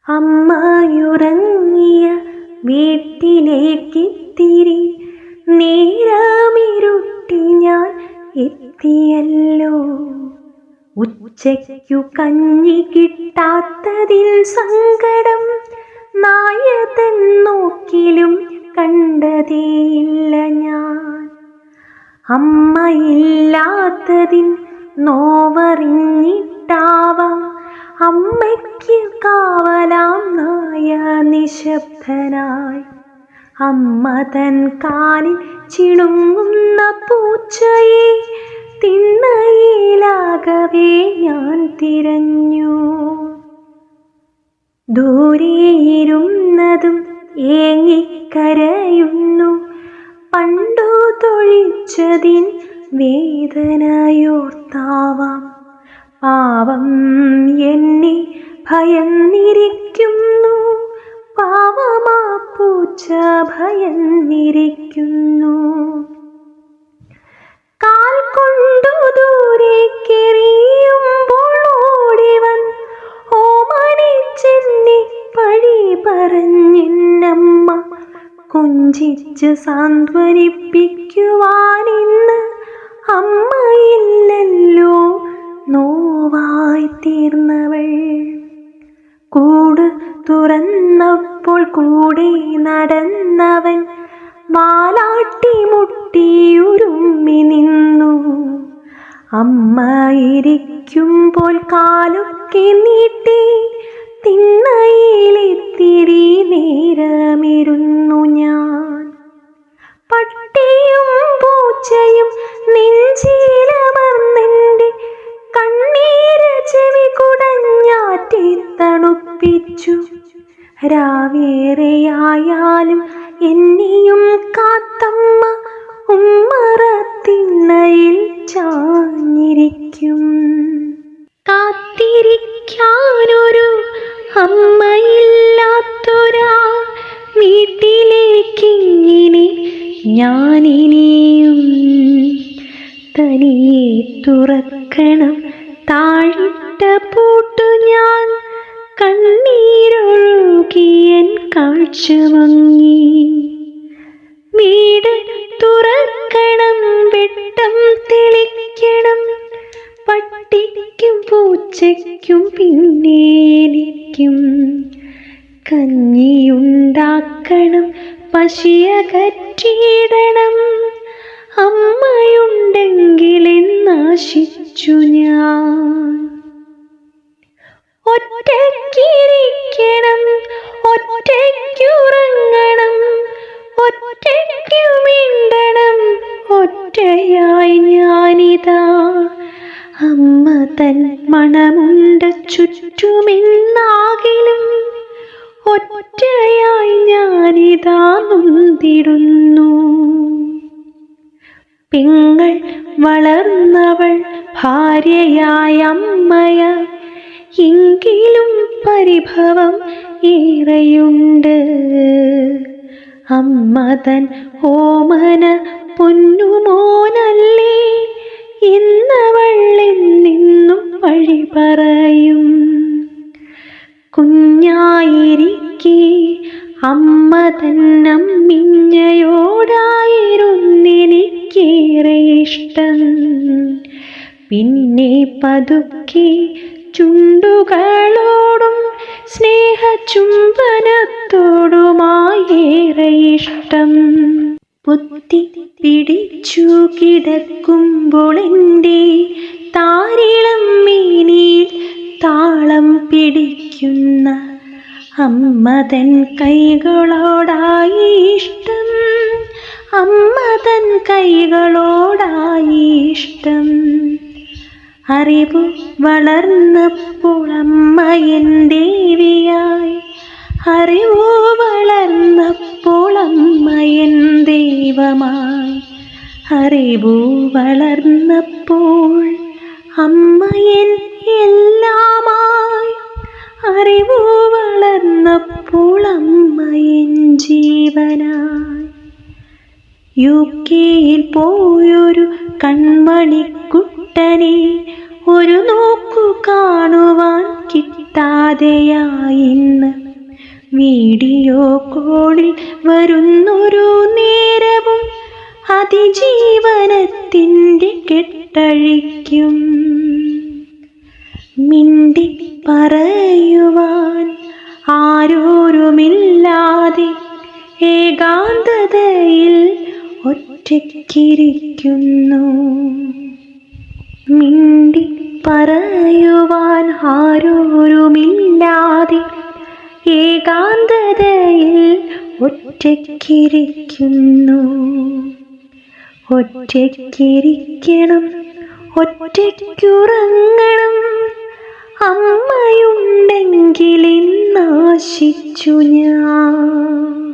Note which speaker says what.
Speaker 1: അമ്മയുറങ്ങിയ വീട്ടിലേക്കിത്തിരി നേരമിരുട്ടി ഞാൻ എത്തിയല്ലോ. ഉച്ചയ്ക്കു കഞ്ഞി കിട്ടാത്തതിൽ സങ്കടം നായതൻ നോക്കിലും കണ്ടതേയില്ല ഞാൻ. അമ്മയില്ലാത്തതിൻ നോവറിഞ്ഞിട്ടാവാം അമ്മയ്ക്ക് കാവലാം നായ നിശബ്ദനായി. അമ്മ തൻ കാലിൽ ചിണുങ്ങുന്ന പൂച്ചയെ തിണ്ണയിലാകവേ ഞാൻ തിരഞ്ഞു. ദൂരെയിരുന്നതും ഏങ്ങിക്കരയുന്നു പണ്ടു തൊഴിച്ചതിൻ വേദനയോർത്താവാം. പാവം എന്നെ ഭയന്നിരിക്കുന്നു, പാവമാ പൂച്ച ഭയന്നിരിക്കുന്നു. കാൽ കൊണ്ടു ദൂരേക്കെറിയുമ്പോൾ ഓടിവൻ ഓമനിച്ചെന്നെ പഴി പറഞ്ഞെന്നമ്മ. കൊഞ്ചിച്ച് സാന്ത്വനിപ്പിക്കുവാനിന്ന് അമ്മയില്ലല്ലോ നോവായി തീർന്നവൾ. കൂട് തുറന്നപ്പോൾ കൂടെ നടന്നവൻ വാലാട്ടി മുട്ടിയുരുമ്മി നിന്നു. അമ്മ ഇരിക്കുമ്പോൾ കാലൊക്കെ നീട്ടി തിണ്ണയിലിത്തിരി നേരമിരുന്നു ഞാൻ. പട്ടിയും പൂച്ചയും നെഞ്ചിലമർന്നെൻ്റെ കണ്ണീര് ചെവി കുടഞ്ഞാറ്റി തണുപ്പിച്ചു. രാവേറെയായാലും എന്നെയും കാത്തമ്മ ഉമ്മറത്തിണ്ണയിൽ ചാഞ്ഞിരിക്കും. കാത്തിരിക്കാനൊരു അമ്മയില്ലാത്തൊരാ വീട്ടിലേക്കിങ്ങനെ ഞാനിനിയും തനിയെ തുറക്കണം താഴിട്ട പൂട്ടു ഞാൻ. കണ്ണീരൊഴുകിയൻ കാഴ്ച മങ്ങി. വീട് തുറക്കണം, വെട്ടം തെളിക്കണം, പട്ടിക്കും പൂച്ചയ്ക്കും പിന്നെ എനിക്കും. കഞ്ഞിയുണ്ടാക്കണം, പശിയകറ്റിയിടണം, അമ്മയുണ്ടെങ്കിലെന്നാശിച്ചു ഞാൻ. ഒറ്റയ്ക്കിരിക്കണം, ഒറ്റയ്ക്കുറങ്ങണം, ഒറ്റയ്ക്കു മിണ്ടണം, ഒറ്റയായി ഞാനിതാ. അമ്മ തൻ മണമുണ്ട് ചുറ്റുമെന്നാകിലും ഒറ്റയായി ഞാനിതാ നൊന്തിടുന്നു. പെങ്ങൾ വളർന്നവൾ ഭാര്യയായ അമ്മയായി, എങ്കിലും പരിഭവം ഏറെയുണ്ട്. അമ്മ തൻ ഓമന പൊന്നുമോനല്ലേ എന്നവൾ എന്നെന്നും വഴി പറയും. കുഞ്ഞായിരിക്കെ അമ്മ തന്നമ്മിഞ്ഞയോടായിരുന്നെനിക്കേറെ ഇഷ്ടം. പിന്നെ പതുക്കെ ചുണ്ടുകളോടും സ്നേഹചുംബനത്തോടുമായേറെ ഇഷ്ടം. പൊത്തി പിടിച്ചു കിടക്കുമ്പോൾ എൻ്റെ താരിളം മേനിയിൽ താളം പിടിക്കുന്ന അമ്മ തൻ കൈകളോടായി ഇഷ്ടം, അമ്മ തൻ കൈകളോടായി ഇഷ്ടം. അറിവു വളർന്നപ്പോൾ അമ്മ എൻ ദേവിയായി, അറിവു വളർന്നപ്പോൾ അമ്മ എൻ ദൈവമായി. അറിവു വളർന്നപ്പോൾ അമ്മ എൻ എല്ലാമായി, അറിവു വളർന്നപ്പോൾ അമ്മ എൻ ജീവനായി. യുകെയിൽ പോയൊരു കൺമണിക്കുട്ടനെ ഒരു നോക്കു കാണുവാൻ കിട്ടാതെയായി ഇന്ന് വീഡിയോ കോളിൽ വരുന്നൊരു നേരവും അതിജീവനത്തിൻ്റെ കെട്ടഴിക്കും. മിണ്ടി പറയുവാൻ ആരോരുമില്ലാതെ ഏകാന്തതയിൽ ഒറ്റയ്ക്കിരിക്കുന്നു. മിണ്ടി പറയുവാൻ ആരോരുമില്ലാതെ ഏകാന്തതയിൽ ഒറ്റയ്ക്കിരിക്കുന്നു. ഒറ്റയ്ക്കിരിക്കണം, ഒറ്റയ്ക്കുറങ്ങണം, അമ്മയുണ്ടെങ്കിലിന്നാശിച്ചു ഞാൻ.